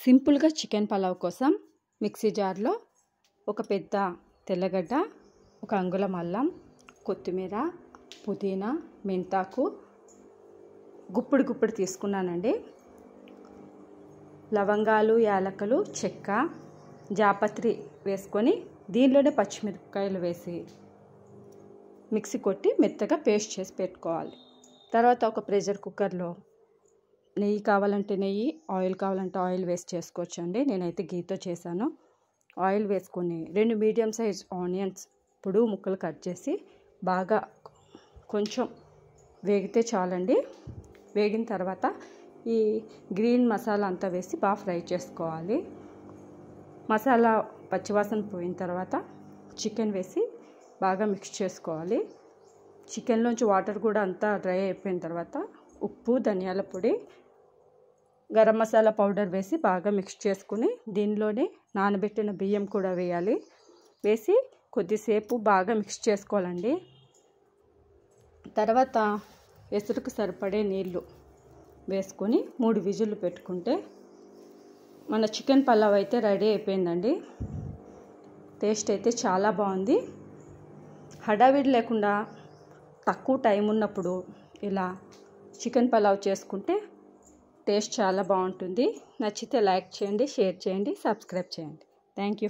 సింపుల్గా చికెన్ పలావ్ కోసం మిక్సీ జార్లో ఒక పెద్ద తెల్లగడ్డ, ఒక అంగుళం అల్లం, కొత్తిమీర, పుదీనా, మెంతాకు గుప్పుడు తీసుకున్నానండి. లవంగాలు, యాలకులు, చెక్క, జాపత్రి వేసుకొని దీనిలోనే పచ్చిమిరపకాయలు వేసి మిక్సీ కొట్టి మెత్తగా పేస్ట్ చేసి పెట్టుకోవాలి. తర్వాత ఒక ప్రెషర్ కుక్కర్లో నెయ్యి కావాలంటే నెయ్యి, ఆయిల్ కావాలంటే ఆయిల్ వేస్ట్ చేసుకోవచ్చు అండి. నేనైతే గీతో చేశాను. ఆయిల్ వేసుకొని 2 మీడియం సైజ్ ఆనియన్స్ పొడుగు ముక్కలు కట్ చేసి బాగా కొంచెం వేగితే చాలండి. వేగిన తర్వాత ఈ గ్రీన్ మసాలా అంతా వేసి బాగా ఫ్రై చేసుకోవాలి. మసాలా పచ్చివాసన పోయిన తర్వాత చికెన్ వేసి బాగా మిక్స్ చేసుకోవాలి. చికెన్లోంచి వాటర్ కూడా అంతా డ్రై అయిపోయిన తర్వాత ఉప్పు, ధనియాల పొడి, గరం మసాలా పౌడర్ వేసి బాగా మిక్స్ చేసుకుని దీనిలోనే నానబెట్టిన బియ్యం కూడా వేయాలి. వేసి కొద్దిసేపు బాగా మిక్స్ చేసుకోవాలండి. తర్వాత ఎసురుకు సరిపడే నీళ్ళు వేసుకొని 3 విజిల్లు పెట్టుకుంటే మన చికెన్ పలావ్ అయితే రెడీ అయిపోయిందండి. టేస్ట్ అయితే చాలా బాగుంది. హడావిడి లేకుండా తక్కువ టైం ఉన్నప్పుడు ఇలా చికెన్ పలావ్ చేసుకుంటే టేస్ట్ చాలా బాగుంటుంది. నచ్చితే లైక్ చేయండి, షేర్ చేయండి, సబ్స్క్రైబ్ చేయండి. Thank you.